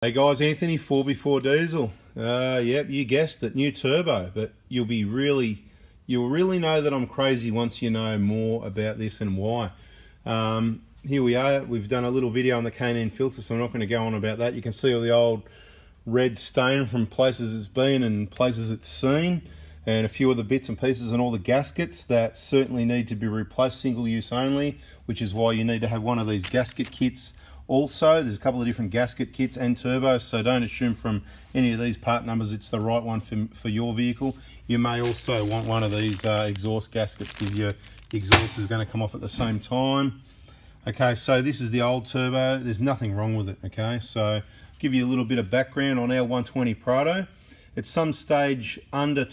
Hey guys, Anthony, 4x4 diesel. Yep, you guessed it, new turbo. But you'll really know that I'm crazy once you know more about this and why. Here we are. We've done a little video on the K&N filter, so I'm not going to go on about that. You can see all the old red stain from places it's been and places it's seen, and a few of the bits and pieces and all the gaskets that certainly need to be replaced, single use only, which is why you need to have one of these gasket kits. Also, there's a couple of different gasket kits and turbos, so don't assume from any of these part numbers it's the right one for your vehicle. You may also want one of these exhaust gaskets because your exhaust is going to come off at the same time. Okay, so this is the old turbo. There's nothing wrong with it, okay? So, give you a little bit of background on our 120 Prado. At some stage,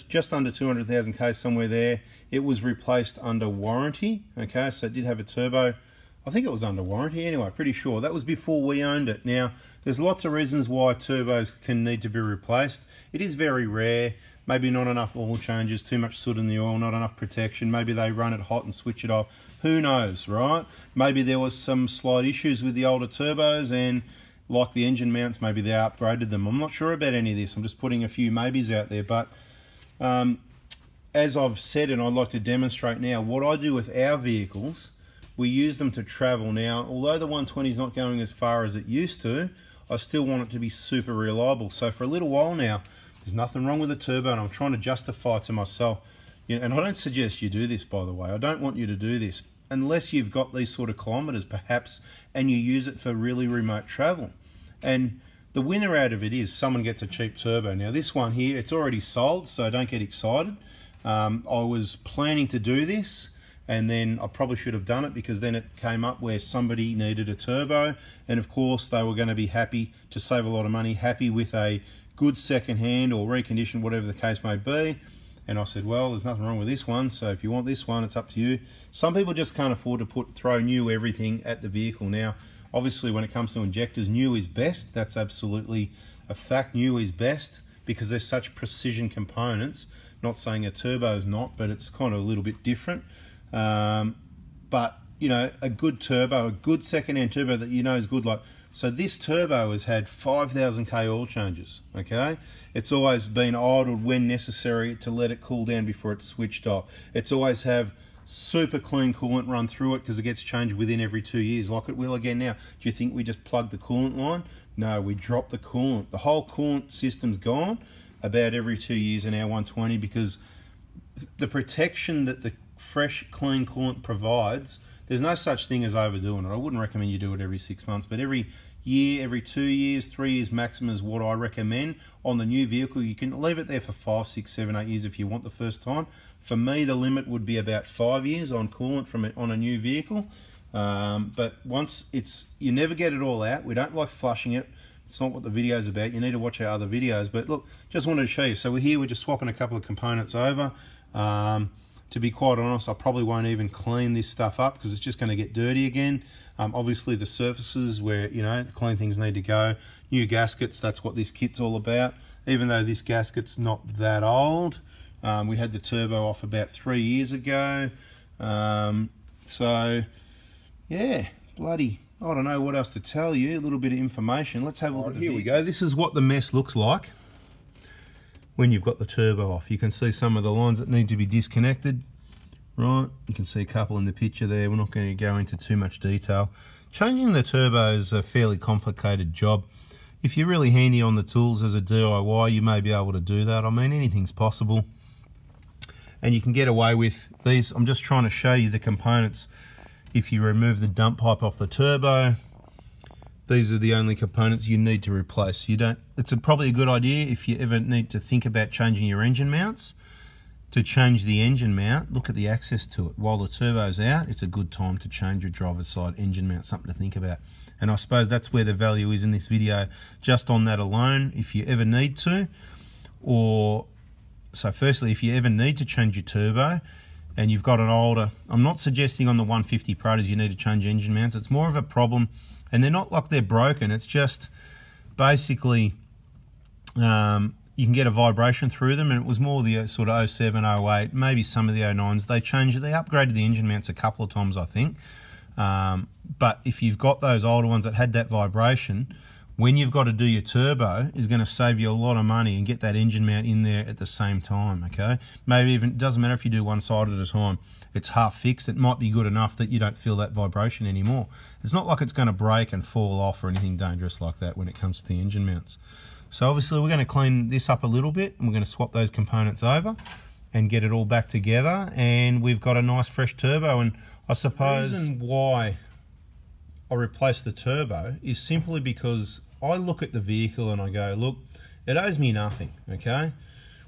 just under 200,000 K, somewhere there, it was replaced under warranty, okay? So it did have a turbo. I think it was under warranty anyway, pretty sure. That was before we owned it. Now, there's lots of reasons why turbos can need to be replaced. It is very rare. Maybe not enough oil changes, too much soot in the oil, not enough protection. Maybe they run it hot and switch it off. Who knows, right? Maybe there was some slight issues with the older turbos and like the engine mounts, maybe they upgraded them. I'm not sure about any of this. I'm just putting a few maybes out there. But as I've said, and I'd like to demonstrate now, what I do with our vehicles, we use them to travel. Now, although the 120 is not going as far as it used to, I still want it to be super reliable. So for a little while now, there's nothing wrong with the turbo, and I'm trying to justify to myself, and I don't suggest you do this, by the way. I don't want you to do this unless you've got these sort of kilometers, perhaps, and you use it for really remote travel. And the winner out of it is someone gets a cheap turbo. Now, this one here, it's already sold, so don't get excited. I was planning to do this, and then I probably should have done it because then it came up where somebody needed a turbo, and of course they were going to be happy to save a lot of money, happy with a good second hand or reconditioned, whatever the case may be. And I said, well, there's nothing wrong with this one, so if you want this one, it's up to you. Some people just can't afford to throw new everything at the vehicle. Now, obviously when it comes to injectors, new is best. That's absolutely a fact. New is best because there's such precision components. Not saying a turbo is not, but it's kind of a little bit different. But you know, a good turbo, a good second-hand turbo that you know is good. Like, so this turbo has had 5,000 K oil changes. Okay, it's always been idled when necessary to let it cool down before it's switched off. It's always have super clean coolant run through it because it gets changed within every 2 years, like it will again now. Do you think we just plug the coolant line? No, we drop the coolant. The whole coolant system's gone about every 2 years in our 120 because the protection that the fresh, clean coolant provides, there's no such thing as overdoing it. I wouldn't recommend you do it every 6 months, but every year, every 2 years, 3 years maximum is what I recommend on the new vehicle. You can leave it there for 5, 6, 7, 8 years if you want the first time. For me, the limit would be about 5 years on coolant from it on a new vehicle. But once you never get it all out. We don't like flushing it. It's not what the video is about. You need to watch our other videos. But look, just wanted to show you. So we're here, we're just swapping a couple of components over. To be quite honest, I probably won't even clean this stuff up because it's just going to get dirty again. Obviously the surfaces where, you know, the clean things need to go. New gaskets, that's what this kit's all about. Even though this gasket's not that old. We had the turbo off about 3 years ago. So, yeah, bloody, I don't know what else to tell you. A little bit of information. Let's have a look at the video. Here we go. This is what the mess looks like when you've got the turbo off. You can see some of the lines that need to be disconnected, right? You can see a couple in the picture there. We're not going to go into too much detail. Changing the turbo is a fairly complicated job. If you're really handy on the tools as a DIY, you may be able to do that. I mean, anything's possible. And you can get away with these. I'm just trying to show you the components. If you remove the dump pipe off the turbo, these are the only components you need to replace. It's probably a good idea if you ever need to think about changing your engine mounts. To change the engine mount, look at the access to it. While the turbo's out, it's a good time to change your driver's side engine mount, something to think about. And I suppose that's where the value is in this video, just on that alone, if you ever need to. So firstly, if you ever need to change your turbo, and you've got an older, I'm not suggesting on the 150 Prados you need to change engine mounts. It's more of a problem. And they're not like they're broken. It's just basically you can get a vibration through them, and it was more the sort of 07, 08, maybe some of the 09s. They upgraded the engine mounts a couple of times, I think. But if you've got those older ones that had that vibration, when you've got to do your turbo, is going to save you a lot of money and get that engine mount in there at the same time, okay? Maybe even, it doesn't matter if you do one side at a time. It's half fixed. It might be good enough that you don't feel that vibration anymore. It's not like it's going to break and fall off or anything dangerous like that when it comes to the engine mounts. So obviously we're going to clean this up a little bit, and we're going to swap those components over and get it all back together, and we've got a nice fresh turbo. And I suppose the reason why I replaced the turbo is simply because I look at the vehicle and I go, look, it owes me nothing, okay?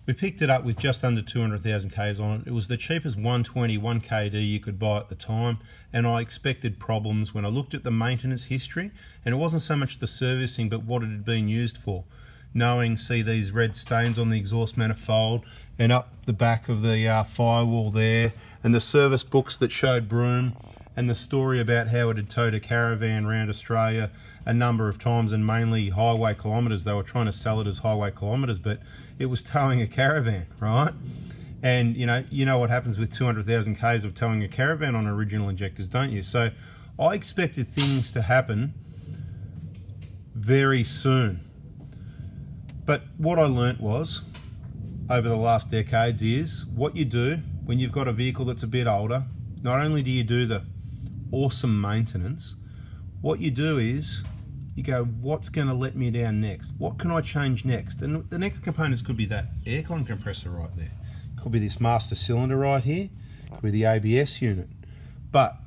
We picked it up with just under 200,000 Ks on it. It was the cheapest 120, 1KD you could buy at the time, and I expected problems when I looked at the maintenance history, and it wasn't so much the servicing but what it had been used for. Knowing, see these red stains on the exhaust manifold and up the back of the firewall there, and the service books that showed Broome, and the story about how it had towed a caravan around Australia a number of times, and mainly highway kilometres. They were trying to sell it as highway kilometres, but it was towing a caravan, right? And you know what happens with 200,000 Ks of towing a caravan on original injectors, don't you? So I expected things to happen very soon. But what I learnt was, over the last decades, is what you do when you've got a vehicle that's a bit older, not only do you do the awesome maintenance, what you do is you go, what's going to let me down next? What can I change next? And the next components could be that aircon compressor right there. Could be this master cylinder right here. Could be the ABS unit. But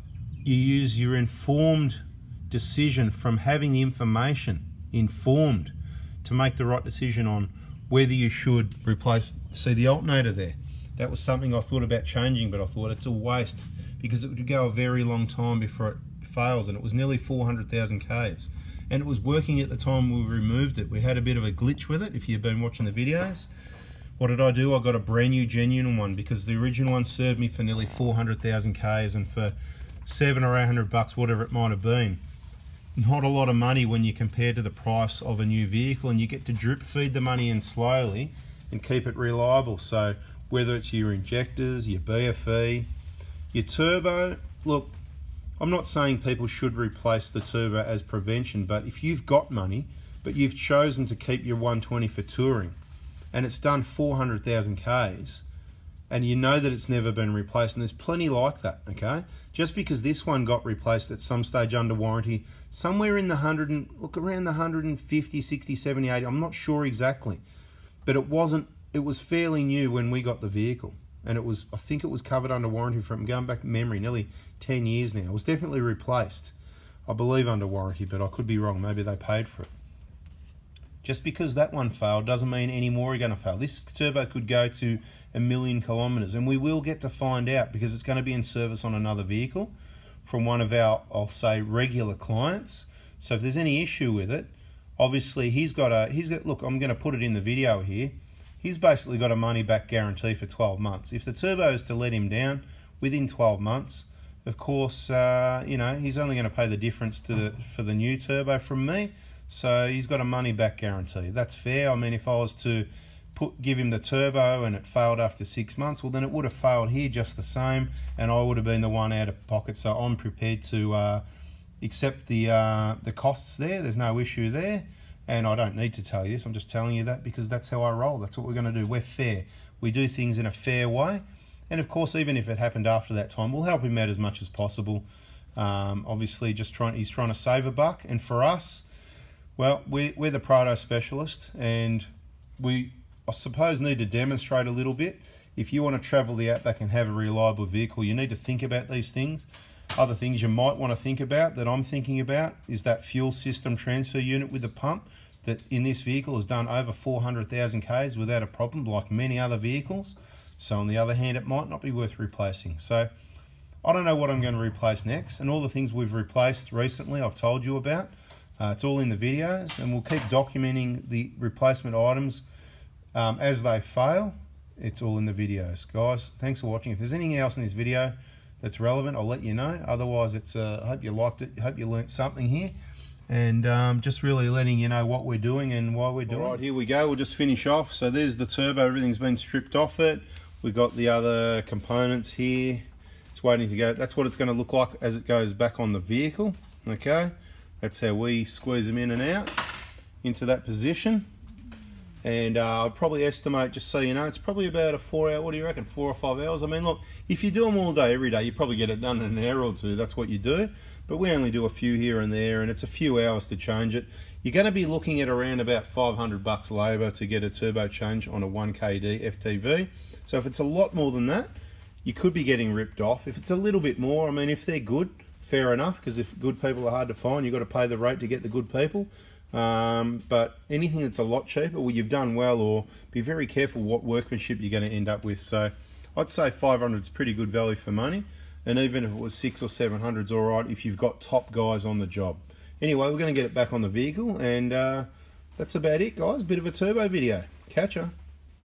you use your informed decision from having the information informed to make the right decision on whether you should replace, see the alternator there. That was something I thought about changing, but I thought it's a waste because it would go a very long time before it fails, and it was nearly 400,000 Ks. And it was working at the time we removed it. We had a bit of a glitch with it, if you've been watching the videos. What did I do? I got a brand new genuine one because the original one served me for nearly 400,000 Ks, and for $700 or $800, whatever it might have been. Not a lot of money when you compare to the price of a new vehicle, and you get to drip feed the money in slowly and keep it reliable. So whether it's your injectors, your BFE, your turbo, look, I'm not saying people should replace the turbo as prevention, but if you've got money, but you've chosen to keep your 120 for touring, and it's done 400,000 Ks, and you know that it's never been replaced, and there's plenty like that, okay? Just because this one got replaced at some stage under warranty, somewhere in the around the 150, 60, 70, 80, I'm not sure exactly, but it was fairly new when we got the vehicle, and it was, I think it was covered under warranty from, going back memory, nearly 10 years now. It was definitely replaced, I believe, under warranty, but I could be wrong. Maybe they paid for it. Just because that one failed doesn't mean any more are going to fail. This turbo could go to 1,000,000 kilometres, and we will get to find out because it's going to be in service on another vehicle from one of our, I'll say, regular clients. So if there's any issue with it, obviously he's got, look, I'm going to put it in the video here. He's basically got a money back guarantee for 12 months. If the turbo is to let him down within 12 months, of course, you know, he's only going to pay the difference for the new turbo from me. So he's got a money back guarantee. That's fair. I mean, if I was to give him the turbo and it failed after 6 months, well, then it would have failed here just the same, and I would have been the one out of pocket. So I'm prepared to accept the costs there. There's no issue there, and I don't need to tell you this. I'm just telling you that because that's how I roll. That's what we're going to do. We're fair. We do things in a fair way, and of course, even if it happened after that time, we'll help him out as much as possible. Obviously, he's trying to save a buck, and for us, well, we're the Prado specialist, and we, I suppose, need to demonstrate a little bit. If you want to travel the outback and have a reliable vehicle, you need to think about these things. Other things you might want to think about that I'm thinking about is that fuel system transfer unit with the pump that in this vehicle has done over 400,000 Ks without a problem, like many other vehicles. So on the other hand, it might not be worth replacing. So I don't know what I'm going to replace next, and all the things we've replaced recently I've told you about. It's all in the videos, and we'll keep documenting the replacement items as they fail. It's all in the videos. Guys, thanks for watching. If there's anything else in this video that's relevant, I'll let you know. Otherwise, it's I hope you liked it. I hope you learnt something here. And just really letting you know what we're doing and why we're doing it. All right, here we go. We'll just finish off. So there's the turbo. Everything's been stripped off it. We've got the other components here. It's waiting to go. That's what it's going to look like as it goes back on the vehicle. Okay. That's how we squeeze them in and out. into that position. And I'd probably estimate, just so you know, it's probably about a 4 hour, what do you reckon, 4 or 5 hours? I mean, look, if you do them all day, every day, you probably get it done in an hour or two. That's what you do. But we only do a few here and there, and it's a few hours to change it. You're going to be looking at around about $500 labour to get a turbo change on a 1KD FTV. So if it's a lot more than that, you could be getting ripped off. If it's a little bit more, I mean, if they're good, fair enough, because if good people are hard to find, you've got to pay the rate to get the good people. But anything that's a lot cheaper, well, you've done well, or be very careful what workmanship you're going to end up with. So I'd say 500 is pretty good value for money, and even if it was 600 or 700 is all right if you've got top guys on the job. Anyway, we're going to get it back on the vehicle, and that's about it, guys. Bit of a turbo video. Catch ya.